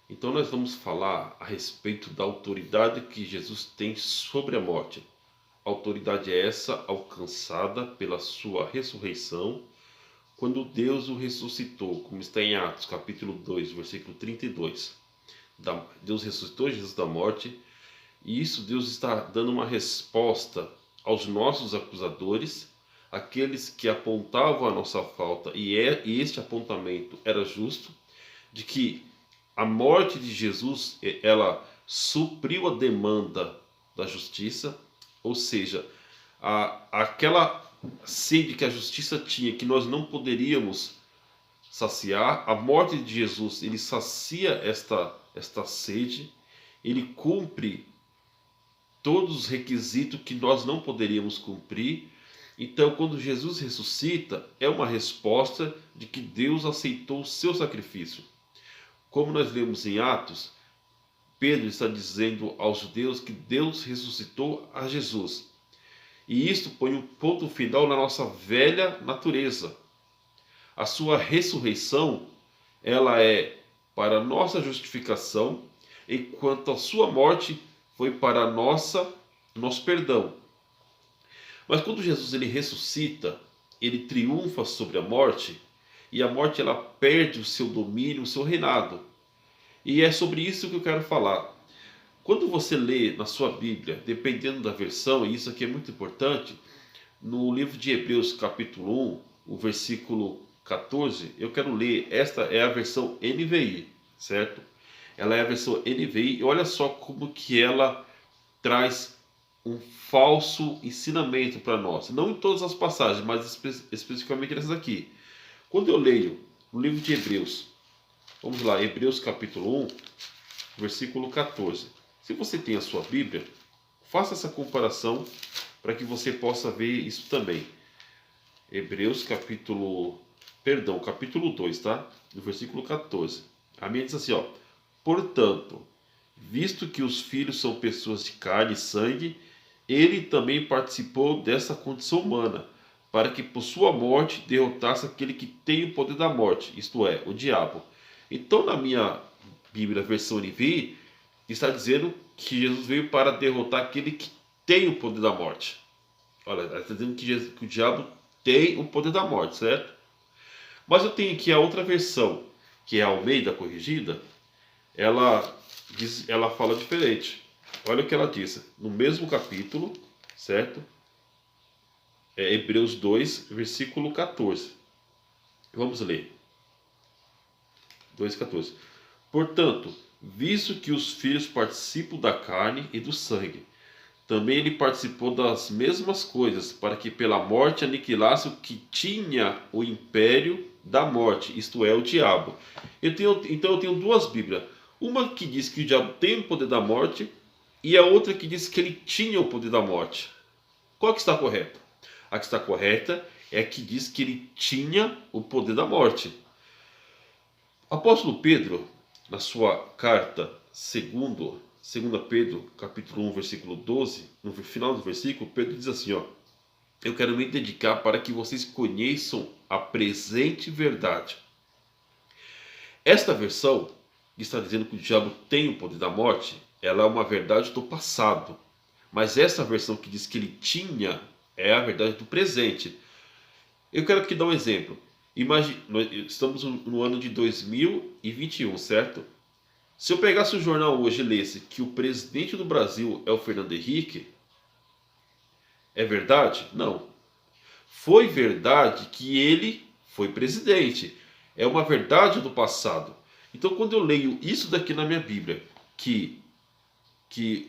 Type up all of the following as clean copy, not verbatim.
Então nós vamos falar a respeito da autoridade que Jesus tem sobre a morte. Autoridade é essa alcançada pela sua ressurreição, quando Deus o ressuscitou, como está em Atos capítulo 2, versículo 32. Deus ressuscitou Jesus da morte, e isso Deus está dando uma resposta aos nossos acusadores, aqueles que apontavam a nossa falta, e este apontamento era justo, de que a morte de Jesus, ela supriu a demanda da justiça, ou seja, aquela sede que a justiça tinha, que nós não poderíamos saciar, a morte de Jesus, ele sacia esta sede, ele cumpre todos os requisitos que nós não poderíamos cumprir. Então, quando Jesus ressuscita, é uma resposta de que Deus aceitou o seu sacrifício. Como nós lemos em Atos, Pedro está dizendo aos judeus que Deus ressuscitou a Jesus. E isto põe um ponto final na nossa velha natureza. A sua ressurreição, ela é para a nossa justificação, enquanto a sua morte foi para nosso perdão. Mas quando Jesus ele ressuscita, ele triunfa sobre a morte, e a morte ela perde o seu domínio, o seu reinado. E é sobre isso que eu quero falar. Quando você lê na sua Bíblia, dependendo da versão, e isso aqui é muito importante, no livro de Hebreus capítulo 1, o versículo 14, eu quero ler, esta é a versão NVI, certo? Ela é a versão NVI, e olha só como que ela traz um falso ensinamento para nós. Não em todas as passagens, mas especificamente nessas aqui. Quando eu leio no livro de Hebreus, vamos lá, Hebreus capítulo 1, versículo 14. Se você tem a sua Bíblia, faça essa comparação para que você possa ver isso também. Hebreus capítulo 2, tá? No versículo 14. A minha diz assim, ó: portanto, visto que os filhos são pessoas de carne e sangue, ele também participou dessa condição humana, para que por sua morte derrotasse aquele que tem o poder da morte, isto é, o diabo. Então, na minha Bíblia, versão NVI, está dizendo que Jesus veio para derrotar aquele que tem o poder da morte. Olha, está dizendo que o diabo tem o poder da morte, certo? Mas eu tenho aqui a outra versão, que é a Almeida corrigida. Ela fala diferente. Olha o que ela diz. No mesmo capítulo, certo? Hebreus 2, versículo 14. Vamos ler. 2,14. Portanto, visto que os filhos participam da carne e do sangue, também ele participou das mesmas coisas, para que pela morte aniquilasse o que tinha o império da morte, isto é, o diabo. Então eu tenho duas Bíblias. Uma que diz que o diabo tem o poder da morte, e a outra que diz que ele tinha o poder da morte. Qual que está correta? A que está correta é a que diz que ele tinha o poder da morte. O apóstolo Pedro, na sua carta segundo Pedro, capítulo 1, versículo 12, no final do versículo, Pedro diz assim, ó: eu quero me dedicar para que vocês conheçam a presente verdade. Esta versão, que está dizendo que o diabo tem o poder da morte, ela é uma verdade do passado. Mas essa versão que diz que ele tinha, é a verdade do presente. Eu quero aqui dar um exemplo. Imagine, estamos no ano de 2021, certo? Se eu pegasse o jornal hoje e lesse que o presidente do Brasil é o Fernando Henrique, é verdade? Não. Foi verdade que ele foi presidente. É uma verdade do passado. Então, quando eu leio isso daqui na minha Bíblia, que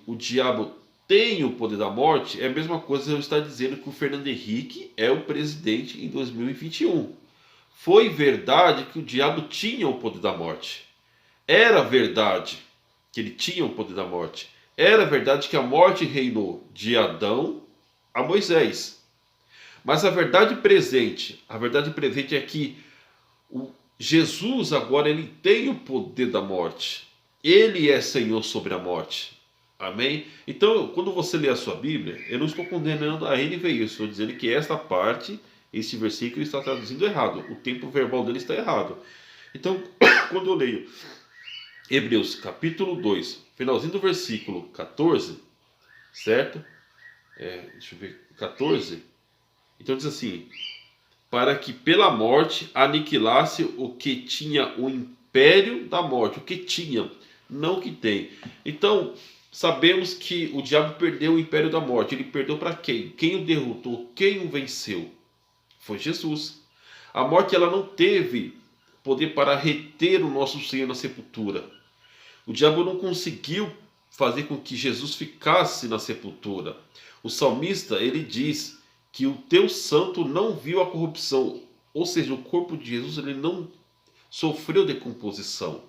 o diabo tem o poder da morte, é a mesma coisa eu estar dizendo que o Fernando Henrique é o presidente em 2021. Foi verdade que o diabo tinha o poder da morte. Era verdade que ele tinha o poder da morte. Era verdade que a morte reinou de Adão a Moisés. Mas a verdade presente é que Jesus agora ele tem o poder da morte. Ele é Senhor sobre a morte. Amém? Então, quando você lê a sua Bíblia, eu não estou condenando a NVI, eu estou dizendo que esta parte, esse versículo está traduzindo errado. O tempo verbal dele está errado. Então, quando eu leio Hebreus capítulo 2, finalzinho do versículo 14, certo? Deixa eu ver, 14. Então diz assim: para que pela morte aniquilasse o que tinha o império da morte, o que tinha, não o que tem. Então, sabemos que o diabo perdeu o império da morte. Ele perdeu para quem? Quem o derrotou? Quem o venceu? Foi Jesus. A morte ela não teve poder para reter o nosso Senhor na sepultura. O diabo não conseguiu fazer com que Jesus ficasse na sepultura. O salmista ele diz que o teu santo não viu a corrupção, ou seja, o corpo de Jesus ele não sofreu decomposição.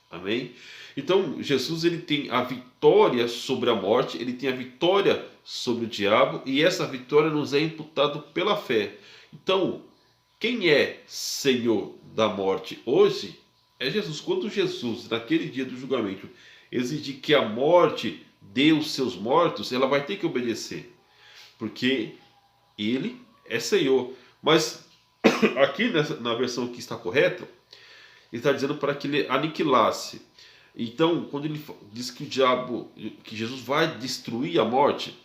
Amém? Então Jesus ele tem a vitória sobre a morte, ele tem a vitória sobre o diabo e essa vitória nos é imputada pela fé. Então, quem é Senhor da morte hoje é Jesus. Quando Jesus, naquele dia do julgamento, exigir que a morte dê os seus mortos, ela vai ter que obedecer, porque ele é Senhor. Mas aqui na versão que está correta, ele está dizendo para que ele aniquilasse. Então, quando ele diz que o diabo, que Jesus vai destruir a morte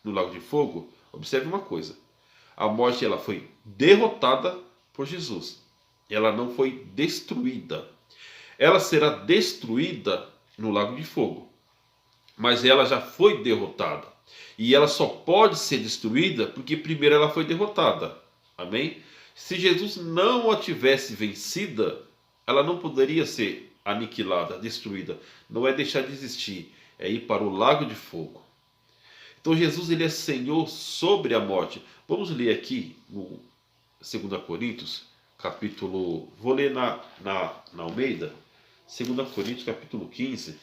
no lago de fogo, observe uma coisa: a morte ela foi derrotada por Jesus. Ela não foi destruída. Ela será destruída no lago de fogo, mas ela já foi derrotada. E ela só pode ser destruída porque primeiro ela foi derrotada. Amém? Se Jesus não a tivesse vencida, ela não poderia ser aniquilada, destruída. Não é deixar de existir, é ir para o lago de fogo. Então Jesus ele é Senhor sobre a morte. Vamos ler aqui no 2 Coríntios, capítulo... Vou ler na Almeida. 2 Coríntios, capítulo 15.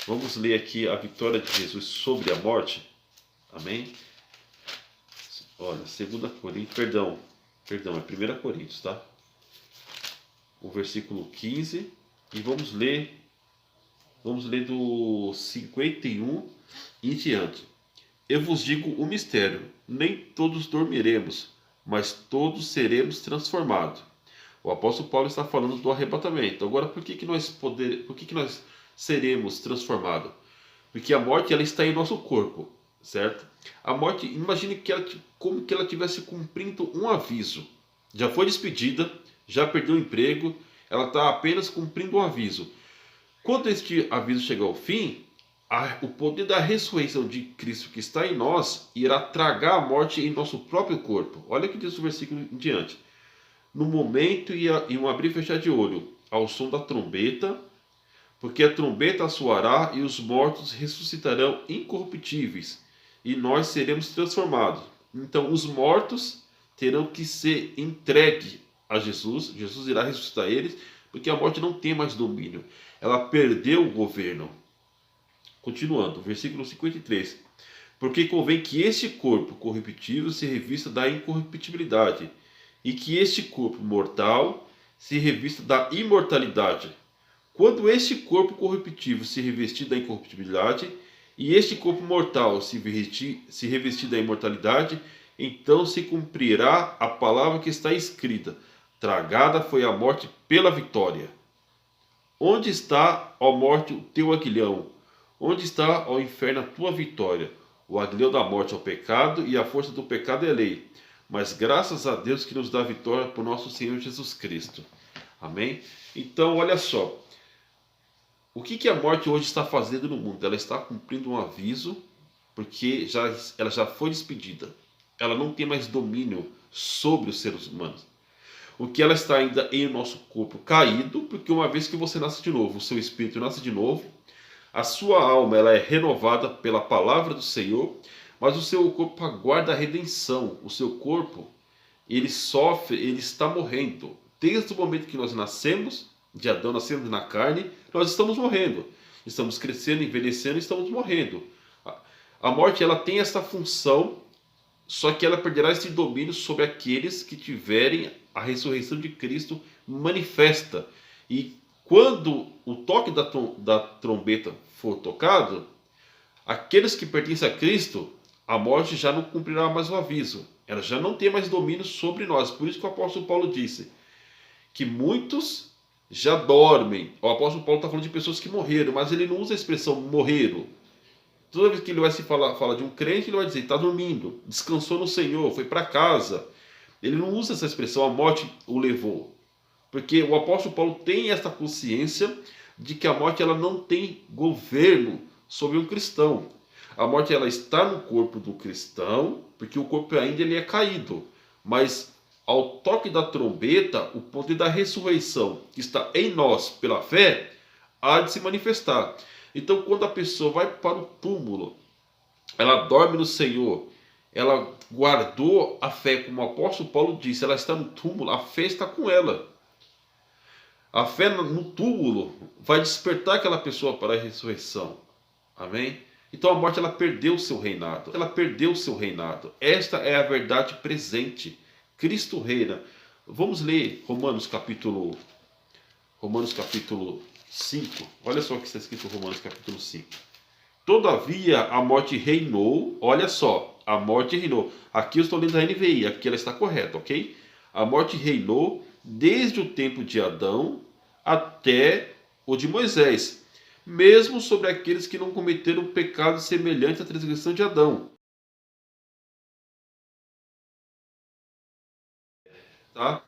Vamos ler aqui a vitória de Jesus sobre a morte. Amém? Olha, 2 Coríntios... Perdão, é 1 Coríntios, tá? O versículo 15. E vamos ler do 51 em diante. Eu vos digo o mistério: nem todos dormiremos, mas todos seremos transformados. O apóstolo Paulo está falando do arrebatamento. Agora, por que nós seremos transformados? Porque a morte ela está em nosso corpo, certo? A morte, imagine como que ela estivesse cumprindo um aviso. Já foi despedida, já perdeu o emprego, ela está apenas cumprindo um aviso. Quando este aviso chegar ao fim, o poder da ressurreição de Cristo que está em nós irá tragar a morte em nosso próprio corpo. Olha o que diz o versículo em diante. No momento e um abrir e fechar de olho, ao som da trombeta, porque a trombeta soará e os mortos ressuscitarão incorruptíveis, e nós seremos transformados. Então os mortos terão que ser entregues a Jesus. Jesus irá ressuscitar eles, porque a morte não tem mais domínio. Ela perdeu o governo. Continuando, versículo 53. Porque convém que este corpo corruptível se revista da incorruptibilidade, e que este corpo mortal se revista da imortalidade. Quando este corpo corruptível se revestir da incorruptibilidade, e este corpo mortal se revestir da imortalidade, então se cumprirá a palavra que está escrita: tragada foi a morte pela vitória. Onde está, ó morte, o teu aguilhão? Onde está, ó inferno, a tua vitória? O aguilhão da morte é o pecado, e a força do pecado é a lei. Mas graças a Deus que nos dá vitória por nosso Senhor Jesus Cristo. Amém? Então, olha só. O que a morte hoje está fazendo no mundo? Ela está cumprindo um aviso, porque ela já foi despedida. Ela não tem mais domínio sobre os seres humanos. O que ela está ainda em nosso corpo caído, porque uma vez que você nasce de novo, o seu espírito nasce de novo, a sua alma ela é renovada pela palavra do Senhor, mas o seu corpo aguarda a redenção. O seu corpo, ele sofre, ele está morrendo. Desde o momento que nós nascemos, de Adão nascemos na carne, nós estamos morrendo. Estamos crescendo, envelhecendo, estamos morrendo. A morte ela tem essa função, só que ela perderá esse domínio sobre aqueles que tiverem a ressurreição de Cristo manifesta. E quando o toque da trombeta for tocado, aqueles que pertencem a Cristo, a morte já não cumprirá mais o aviso. Ela já não tem mais domínio sobre nós. Por isso que o apóstolo Paulo disse que muitos já dormem. O apóstolo Paulo está falando de pessoas que morreram, mas ele não usa a expressão morreram. Toda vez que ele vai se fala de um crente, ele vai dizer, está dormindo, descansou no Senhor, foi para casa. Ele não usa essa expressão, a morte o levou. Porque o apóstolo Paulo tem essa consciência de que a morte ela não tem governo sobre um cristão. A morte ela está no corpo do cristão, porque o corpo ainda ele é caído. Mas ao toque da trombeta, o poder da ressurreição que está em nós pela fé, há de se manifestar. Então, quando a pessoa vai para o túmulo, ela dorme no Senhor, ela guardou a fé, como o apóstolo Paulo disse, ela está no túmulo, a fé está com ela. A fé no túmulo vai despertar aquela pessoa para a ressurreição. Amém? Então a morte ela perdeu o seu reinado. Ela perdeu o seu reinado. Esta é a verdade presente. Cristo reina. Vamos ler Romanos capítulo 5. Olha só o que está escrito em Romanos capítulo 5. Todavia a morte reinou. Olha só, a morte reinou. Aqui eu estou lendo a NVI, aqui ela está correta, ok? A morte reinou desde o tempo de Adão até o de Moisés, mesmo sobre aqueles que não cometeram pecado semelhante à transgressão de Adão. Tá?